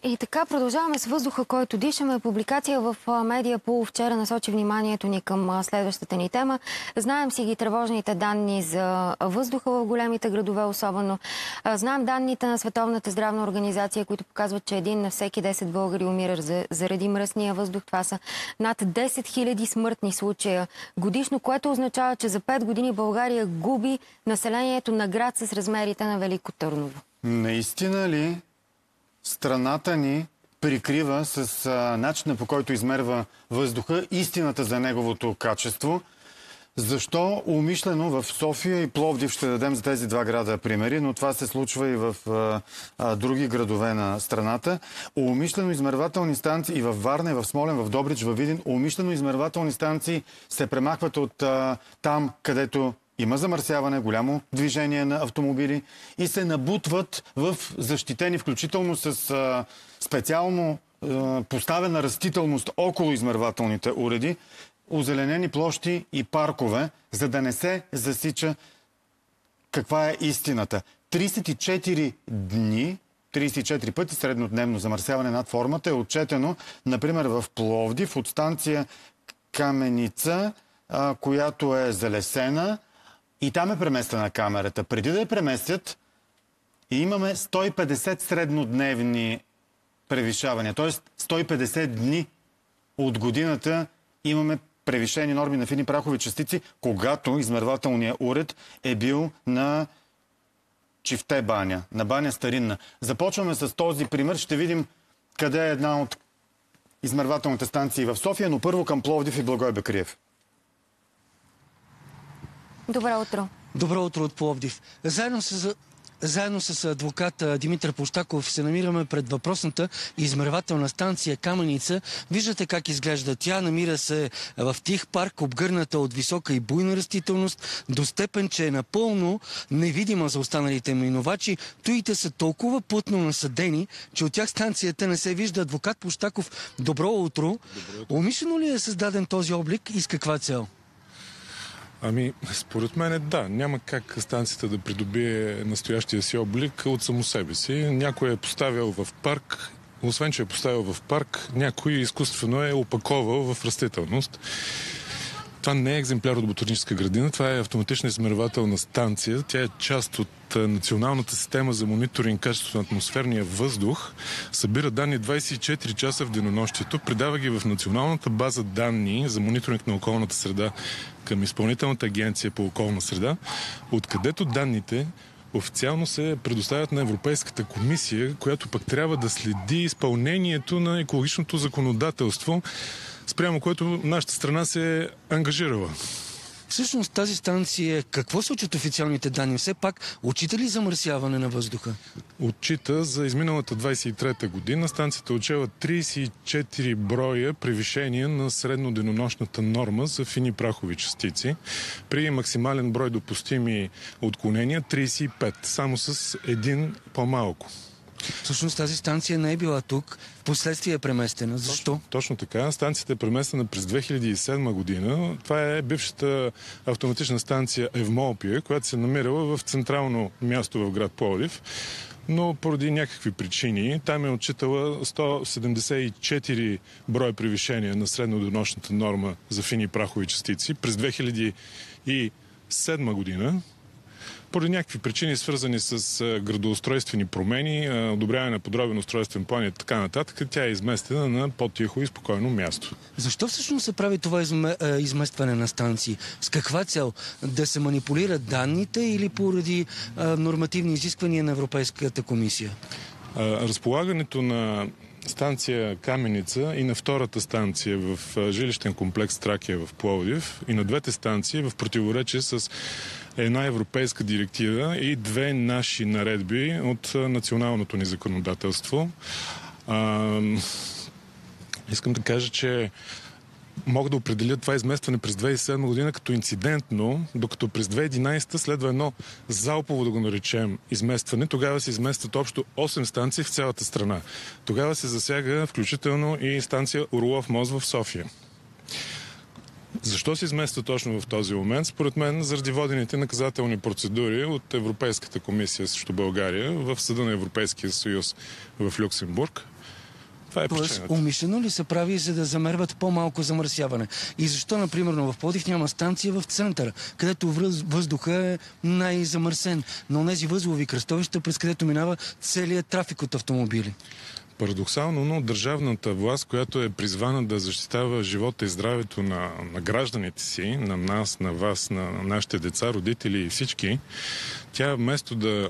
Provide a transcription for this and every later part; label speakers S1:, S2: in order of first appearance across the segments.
S1: И така продължаваме с въздуха, който дишаме. Публикация в Медиапул вчера насочи вниманието ни към следващата ни тема. Знаем си ги тревожните данни за въздуха в големите градове особено. Знаем данните на Световната здравна организация, които показват, че 1 на всеки 10 българи умира заради мръсния въздух. Това са над 10 000 смъртни случая годишно, което означава, че за 5 години България губи населението на град с размерите на Велико Търново.
S2: Наистина ли страната ни прикрива с начина, по който измерва въздуха, истината за неговото качество? Защо умишлено в София и Пловдив, ще дадем за тези два града примери, но това се случва и в други градове на страната, умишлено измервателни станции и в Варна, и в Смолян, в Добрич, в Видин, умишлено измервателни станции се премахват от там, където има замърсяване, голямо движение на автомобили и се набутват в защитени, включително с специално поставена растителност около измервателните уреди, озеленени площи и паркове, за да не се засича каква е истината. 34 дни, 34 пъти среднодневно замърсяване над формата е отчетено, например, в Пловдив от станция Каменица, която е залесена, и там е преместена камерата. Преди да я преместят, имаме 150 среднодневни превишавания. Т.е. 150 дни от годината имаме превишени норми на фини прахови частици, когато измервателният уред е бил на Чифте баня, на баня старинна. Започваме с този пример. Ще видим къде е една от измервателните станции в София, но първо към Пловдив и Благой Бекриев.
S1: Добро утро.
S3: Добро утро от Пловдив. Заедно с адвоката Димитър Площаков се намираме пред въпросната измервателна станция Каменица. Виждате как изглежда тя. Намира се в тих парк, обгърната от висока и буйна растителност, до степен, че е напълно невидима за останалите минувачи. Туите са толкова плътно насадени, че от тях станцията не се вижда. Адвокат Площаков, добро утро. Умишлено ли е създаден този облик и с каква цел?
S4: Ами, според мен да. Няма как станцията да придобие настоящия си облик от само себе си. Някой е поставил в парк, освен че е поставил в парк, някой изкуствено е опаковал в растителност. Това не е екземпляр от ботаническа градина, това е автоматична измервателна станция. Тя е част от Националната система за мониторинг качеството на атмосферния въздух. Събира данни 24 часа в денонощието, предава ги в Националната база данни за мониторинг на околната среда към Изпълнителната агенция по околна среда, откъдето данните официално се предоставят на Европейската комисия, която пък трябва да следи изпълнението на екологичното законодателство, спрямо което нашата страна се е ангажирала.
S3: Всъщност тази станция, какво са от официалните данни? Все пак, отчита ли замърсяване на въздуха?
S4: Отчита за изминалата 23-та година. Станцията отчела 34 броя превишения на средноденонощната норма за фини прахови частици. При максимален брой допустими отклонения 35, само с един по-малко.
S3: Всъщност тази станция не е била тук, впоследствие е преместена. Защо?
S4: Точно така. Станцията е преместена през 2007 година. Това е бившата автоматична станция Евмолпия, която се е намирала в централно място в град Пловдив. Но поради някакви причини там е отчитала 174 броя превишения на средноденонощната норма за фини прахови частици през 2007 година. Поради някакви причини, свързани с градоустройствени промени, одобряване на подробен устройствен план и така нататък, тя е изместена на по-тихо и спокойно място.
S3: Защо всъщност се прави това изместване на станции? С каква цел? Да се манипулират данните или поради нормативни изисквания на Европейската комисия?
S4: Разполагането на станция Каменица и на втората станция в жилищен комплекс Тракия в Пловдив и на двете станции в противоречие с една европейска директива и две наши наредби от националното ни законодателство. Искам да кажа, че мога да определя това изместване през 2007 година като инцидентно, докато през 2011 следва едно залпово, да го наречем, изместване. Тогава се изместват общо 8 станции в цялата страна. Тогава се засяга включително и станция Орлов мост в София. Защо се измества точно в този момент? Според мен, заради водените наказателни процедури от Европейската комисия срещу България в Съда на Европейския съюз в Люксембург. Това е
S3: Тоест,
S4: причината.
S3: умишлено ли се прави, за да замерват по-малко замърсяване? И защо, например, в Пловдив няма станция в центъра, където въздуха е най-замърсен, но тези възлови кръстовища, през където минава целият трафик от автомобили?
S4: Парадоксално, но държавната власт, която е призвана да защитава живота и здравето на гражданите си, на нас, на вас, на нашите деца, родители и всички, тя вместо да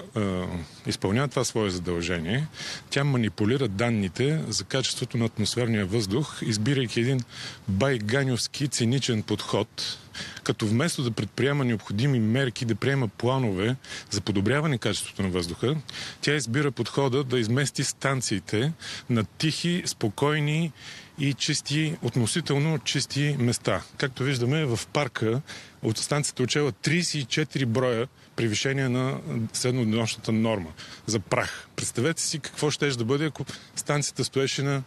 S4: изпълнява това свое задължение, тя манипулира данните за качеството на атмосферния въздух, избирайки един байганьовски циничен подход, като вместо да предприема необходими мерки, да приема планове за подобряване качеството на въздуха, тя избира подхода да измести станциите на тихи, спокойни и чисти, относително чисти места. Както виждаме, в парка от станцията учела 34 броя превишение на средноденочната норма за прах. Представете си какво ще да бъде, ако станцията стоеше на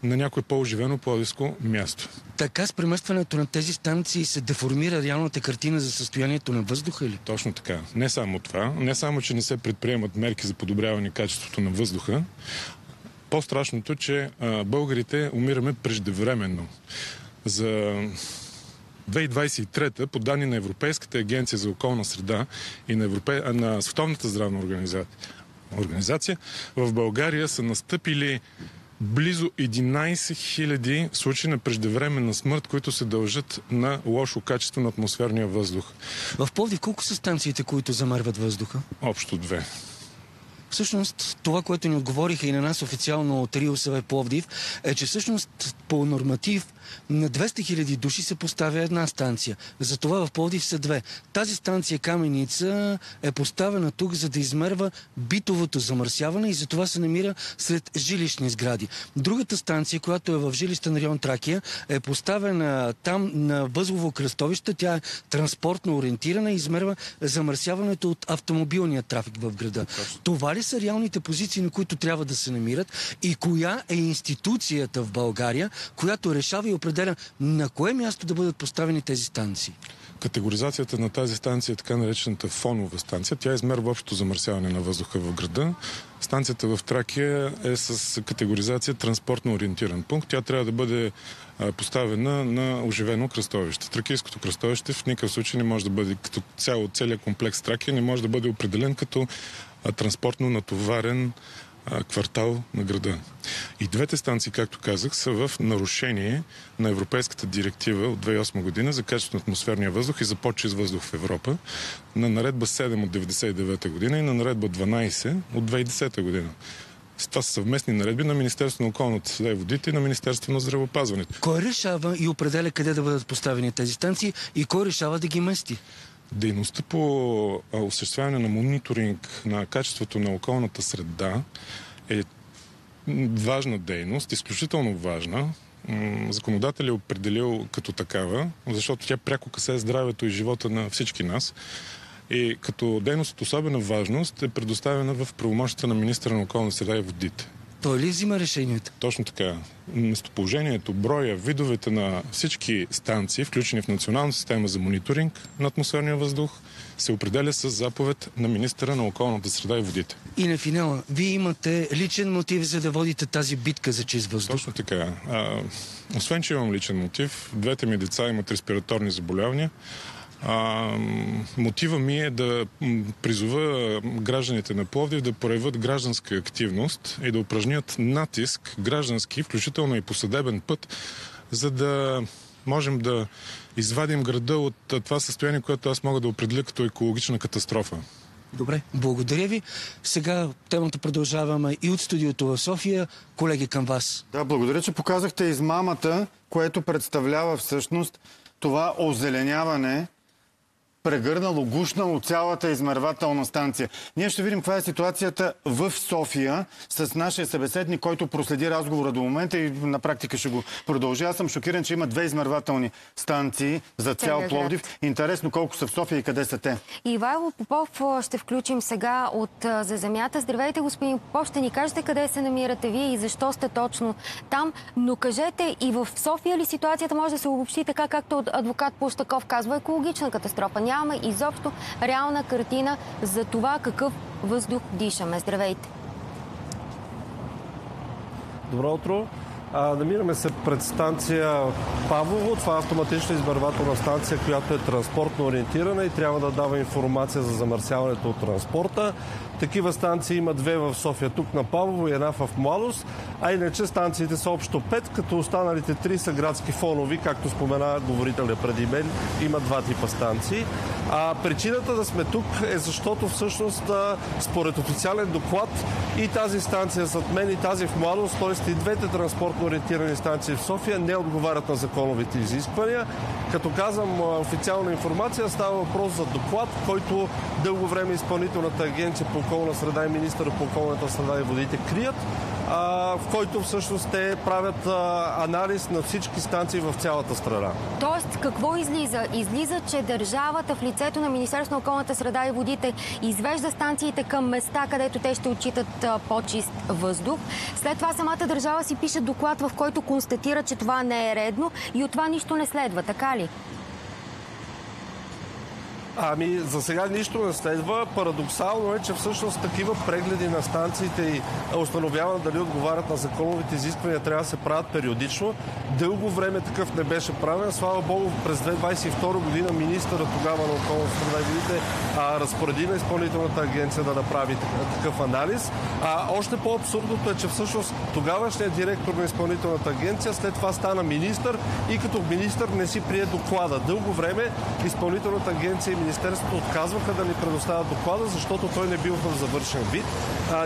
S4: някое по-оживено пловдивско място.
S3: Така с преместването на тези станции се деформира реалната картина за състоянието на въздуха ли?
S4: Точно така. Не само това. Не само, че не се предприемат мерки за подобряване качеството на въздуха. По-страшното, че българите умираме преждевременно. За 2023 по данни на Европейската агенция за околна среда и на Световната здравна организация, в България са настъпили близо 11 000 случаи на преждевременна смърт, които се дължат на лошо качество на атмосферния въздух.
S3: В Пловдив колко са станциите, които замерват въздуха?
S4: Общо 2.
S3: Всъщност, това, което ни отговориха и на нас официално от РИОСВ Пловдив, е, че всъщност по норматив на 200 000 души се поставя една станция. Затова в Пловдив са 2. Тази станция Каменица е поставена тук, за да измерва битовото замърсяване и затова се намира сред жилищни сгради. Другата станция, която е в жилищен район Тракия, е поставена там на възлово кръстовище. Тя е транспортно ориентирана и измерва замърсяването от автомобилния трафик в града. Това ли са реалните позиции, на които трябва да се намират и коя е институцията в България, която решава и определя на кое място да бъдат поставени тези станции?
S4: Категоризацията на тази станция е така наречената фонова станция. Тя измерва общото замърсяване на въздуха в града. Станцията в Тракия е с категоризация транспортно ориентиран пункт. Тя трябва да бъде поставена на оживено кръстовище. Тракийското кръстовище в никакъв случай не може да бъде като целият комплекс Тракия не може да бъде определен като транспортно натоварен квартал на града. И двете станции, както казах, са в нарушение на Европейската директива от 2008 година за качеството на атмосферния въздух и за по-чист въздух в Европа, на наредба 7 от 1999 година и на наредба 12 от 2010 година. Това са съвместни наредби на Министерството на околната среда и водите и на Министерството на здравеопазването.
S3: Кой решава и определя къде да бъдат поставени тези станции и кой решава да ги мести?
S4: Дейността по осъществяване на мониторинг на качеството на околната среда е важна дейност, изключително важна. Законодателят е определил като такава, защото тя пряко касае здравето и живота на всички нас. И като дейност от особена важност е предоставена в правомощията на министъра на околната среда и водите.
S3: Той ли взима решението?
S4: Точно така. Местоположението, броя, видовете на всички станции, включени в Национална система за мониторинг на атмосферния въздух, се определя с заповед на министъра на околната среда и водите.
S3: И на финала, вие имате личен мотив за да водите тази битка за чист въздух?
S4: Точно така. Освен, че имам личен мотив, двете ми деца имат респираторни заболявания. Мотива ми е да призова гражданите на Пловдив да проявят гражданска активност и да упражнят натиск граждански, включително и по съдебен път, за да можем да извадим града от това състояние, което аз мога да определя като екологична катастрофа.
S3: Добре, благодаря ви. Сега темата продължаваме и от студиото в София. Колеги, към вас.
S2: Да, благодаря, че показахте измамата, което представлява всъщност това озеленяване, прегърнало, гушнало цялата измервателна станция. Ние ще видим каква е ситуацията в София с нашия събеседник, който проследи разговора до момента и на практика ще го продължи. Аз съм шокиран, че има 2 измервателни станции за цял Пловдив. Интересно колко са в София и къде са те.
S1: Ивайло Попов ще включим сега от За земята. Здравейте, господин Попов. Ще ни кажете къде се намирате вие и защо сте точно там. Но кажете, и в София ли ситуацията може да се обобщи така, както адвокат Площаков казва, екологична катастрофа? Нямаме изобщо реална картина за това какъв въздух дишаме. Здравейте!
S5: Добро утро. Намираме се пред станция Павлово. Това е автоматична измервателна станция, която е транспортно ориентирана и трябва да дава информация за замърсяването от транспорта. Такива станции има 2 в София, тук на Павлово и една в Младост. А иначе станциите са общо 5, като останалите 3 са градски фонови, както спомена говорителя преди мен. Има 2 типа станции. Причината да сме тук е защото всъщност според официален доклад и тази станция зад мен и тази в Младост, т.е. и двете транспортно ориентирани станции в София не отговарят на законовите изисквания. Като казвам официална информация, става въпрос за доклад, който дълго време Изпълнителната агенция по околна среда и министъра по околната среда и водите крият, в който всъщност те правят анализ на всички станции в цялата страна. Тоест,
S1: какво излиза? Излиза, че държавата в лицето на Министерството на околната среда и водите извежда станциите към места, където те ще отчитат по-чист въздух. След това самата държава си пише доклад, в който констатира, че това не е редно и от това нищо не следва, така ли?
S5: За сега нищо не следва. Парадоксално е, че всъщност такива прегледи на станциите и установяване дали отговарят на законовите изисквания трябва да се правят периодично. Дълго време такъв не беше правен. Слава Богу, през 2022 година министъра тогава на околната среда и водите разпореди на Изпълнителната агенция да направи такъв анализ. Още по-абсурдното е, че всъщност тогавашният директор на Изпълнителната агенция след това стана министър и като министър не си прие доклада. Дълго време Изпълнителната агенция и Министерството отказваха да ни предоставят доклада, защото той не бил в завършен вид.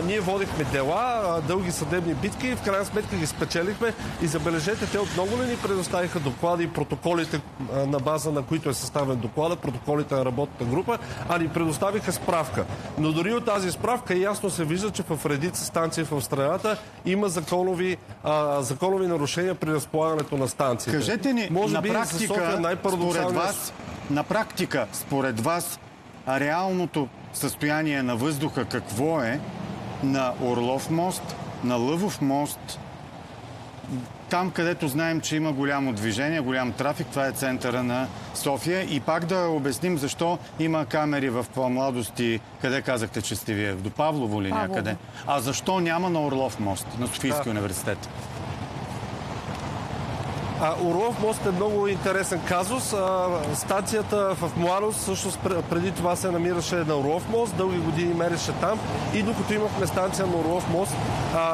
S5: Ние водихме дела, дълги съдебни битки и в крайна сметка ги спечелихме. И забележете, те отново не ни предоставиха доклади и протоколите, на база на които е съставен доклада, протоколите на работната група, а ни предоставиха справка. Но дори от тази справка ясно се вижда, че в редица станции в страната има законови нарушения при разполагането на станциите.
S2: Кажете ни,
S5: може би
S2: на практика, според вас, реалното състояние на въздуха какво е на Орлов мост, на Лъвов мост, там където знаем, че има голямо движение, голям трафик, това е центъра на София. И пак да обясним защо има камери в Младост и къде казахте, че сте вие? До Павлово ли някъде? А защо няма на Орлов мост, на Софийския университет?
S5: Орлов мост е много интересен казус. Станцията в Младост всъщност преди това се намираше на Орлов мост, дълги години мереше там и докато имахме станция на Орлов мост,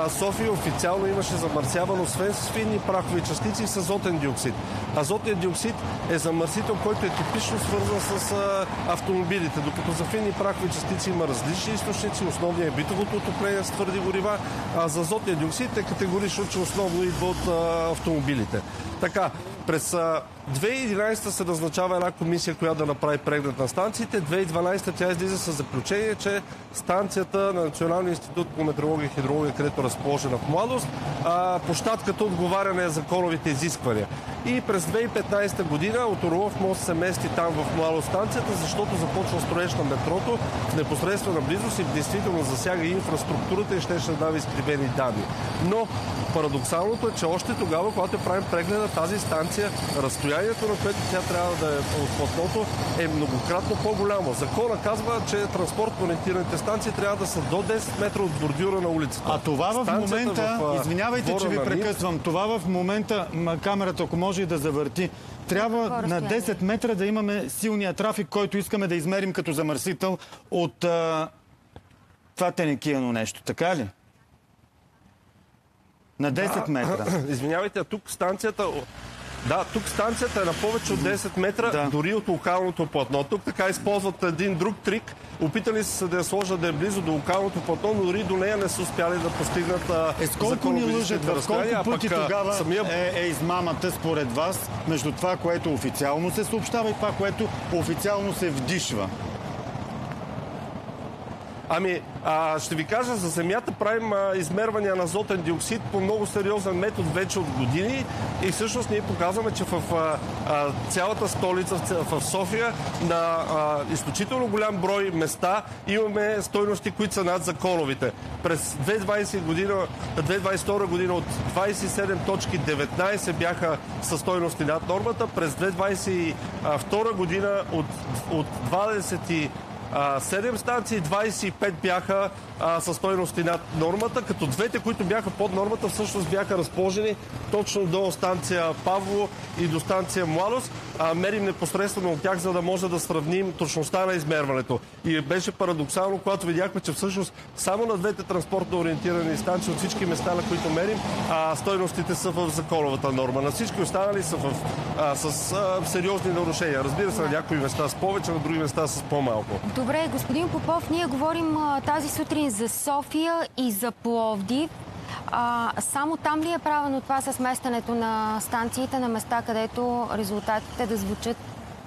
S5: София официално имаше замърсяван освен с финни прахови частици и с азотен диоксид. Азотният диоксид е замърсител, който е типично свързан с автомобилите, докато за финни прахови частици има различни източници, основният е битовото отопление с твърди горива, а за азотния диоксид е категорично, че основно идва от автомобилите. Така, през 2011 се назначава една комисия, която да направи преглед на станциите. 2012 тя излиза с заключение, че станцията на Националния институт по метеорология и хидрология, където е разположена в Младост, площадката отговаря на законовите изисквания. И през 2015 година от Орлов мост се мести там в Младост станцията, защото започва строеж на метрото в непосредствена близост и действително засяга и инфраструктурата и ще дава изкривени данни. Но парадоксалното е, че още тогава, когато правим преглед на тази станция, разстоянието, на което тя трябва да е от платното, е многократно по-голямо. Закона казва, че транспортно ориентираните станции трябва да са до 10 метра от бордюра на улицата.
S2: А това в момента, извинявайте, че ви прекъсвам, това в момента, камерата, ако може и да завърти, трябва на 10 метра да имаме силния трафик, който искаме да измерим като замърсител от това тенекияно нещо. Така ли? На 10 метра.
S5: Извинявайте, тук станцията е на повече от 10 метра, дори от локалното платно. Тук така използват един друг трик. Опитали се да я сложат да е близо до локалното платно, но дори до нея не са успяли да постигнат
S2: колко ни лъжат, в колко пъти тогава е измамата според вас между това, което официално се съобщава и това, което официално се вдишва?
S5: Ще ви кажа, за земята правим измервания на азотен диоксид по много сериозен метод вече от години и всъщност ние показваме, че в цялата столица, в София, на изключително голям брой места имаме стойности, които са над законовите. През 2022 година от 27 точки 19 бяха със стойности над нормата, през 2022 година от 7 станции, 25 бяха със стойности над нормата, като двете, които бяха под нормата, всъщност бяха разположени точно до станция Павло и до станция Младост. Мерим непосредствено от тях, за да може да сравним точността на измерването. И беше парадоксално, когато видяхме, че всъщност само на двете транспортно ориентирани станции от всички места, на които мерим, стойностите са в законовата норма. На всички останали са с сериозни нарушения. Разбира се, на някои места с повече, на други места с по-малко.
S1: Добре, господин Попов, ние говорим тази сутрин за София и за Пловдив. Само там ли е правено това с местенето на станциите на места, където резултатите да звучат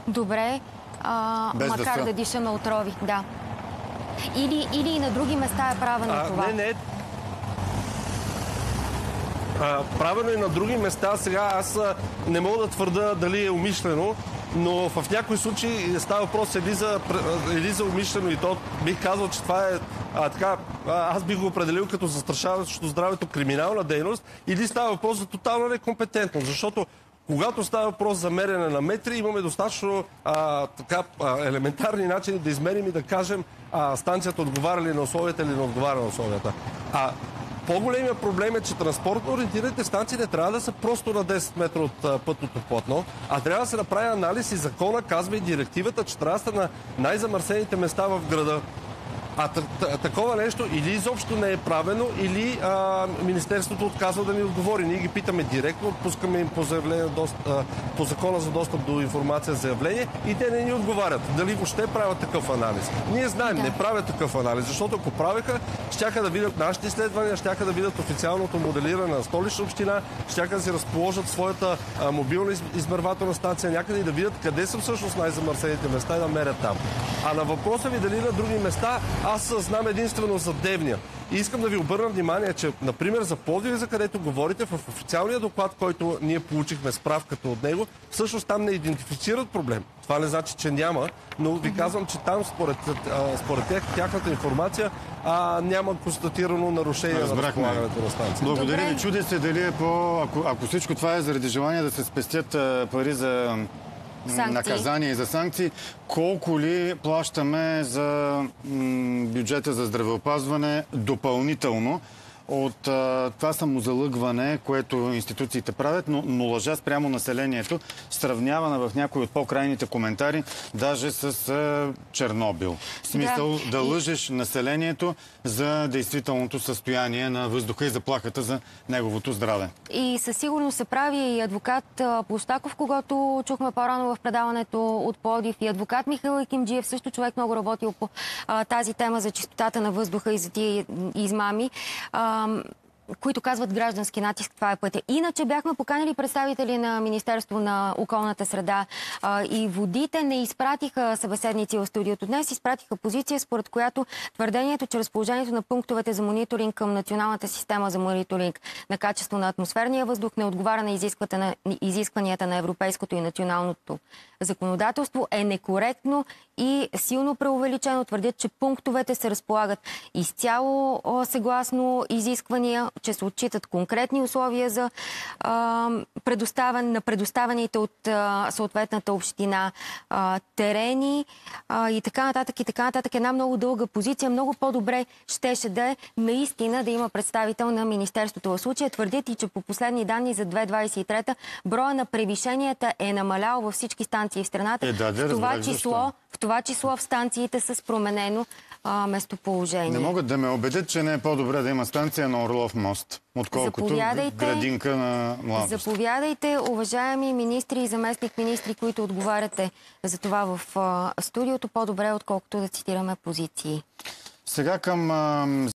S1: добре, макар да дишаме отрови? Да. Или и на други места е правено това?
S5: Не. Правено и на други места. Сега аз не мога да твърда дали е умишлено, но в някои случаи става въпрос или за умишлено, и то бих казал, че това е аз бих го определил като застрашаващо здравето криминална дейност, или става въпрос за тотална некомпетентност, защото когато става въпрос за мерене на метри, имаме достатъчно елементарни начини да измерим и да кажем станцията отговаря ли на условията или не отговаря на условията. По-големия проблем е, че транспортно ориентираните станции не трябва да са просто на 10 метра от пътното платно, а трябва да се направи анализ, и закона казва, и директивата, че трябва да са на най-замърсените места в града. Такова нещо или изобщо не е правено, или Министерството отказва да ни отговори. Ние ги питаме директно, отпускаме им по закона за достъп до информация за заявление, и те не ни отговарят. Дали въобще правят такъв анализ? Ние знаем, не правят такъв анализ, защото ако правеха, щяха да видят нашите изследвания, щяха да видят официалното моделиране на Столична община, щяха да си разположат своята мобилна измервателна станция някъде и да видят къде са всъщност най-замърсените места и да мерят там. А на въпроса ви дали на други места, аз знам единствено за Девня. И искам да ви обърна внимание, че, например, за Пловдив, за където говорите, в официалния доклад, който ние получихме справката от него, всъщност там не идентифицират проблем. Това не значи, че няма, но ви казвам, че там според тяхната информация няма констатирано нарушение на разполагането на станция.
S2: Благодаря ви. Чудя се дали е ако всичко това е заради желание да се спестят пари за наказания и за санкции, колко ли плащаме за бюджета за здравеопазване допълнително от това самозалъгване, което институциите правят, но лъжа спрямо населението, сравнявана в някои от по-крайните коментари, даже с Чернобил. В смисъл да лъжеш населението за действителното състояние на въздуха и заплахата за неговото здраве. И със сигурност се прави и адвокат Площаков, когато чухме по-рано в предаването от Пловдив, и адвокат Михаил Екимджиев, също човек много работил по тази тема за чистотата на въздуха и за тия измами, които казват граждански натиск, това е пътя. Иначе бяхме поканили представители на Министерство на околната среда и водите. Не изпратиха събеседници в студиото днес, изпратиха позиция, според която твърдението, че разположението на пунктовете за мониторинг към Националната система за мониторинг на качество на атмосферния въздух не отговаря на изискванията на европейското и националното законодателство, е некоректно и силно преувеличено. Твърдят, че пунктовете се разполагат изцяло съгласно изисквания, че се отчитат конкретни условия за предоставените от съответната община терени и така нататък, и така нататък. Една много дълга позиция. Много по-добре щеше да е наистина да има представител на Министерството. В случая твърдят и, че по последни данни за 2023 броя на превишенията е намалял във всички станции в страната. В това число в станциите с променено местоположение. Не могат да ме убедят, че не е по-добре да има станция на Орлов мост, отколкото градинка на Младост. Заповядайте, уважаеми министри и заместник министри, които отговаряте за това в студиото, по-добре, отколкото да цитираме позиции. Сега към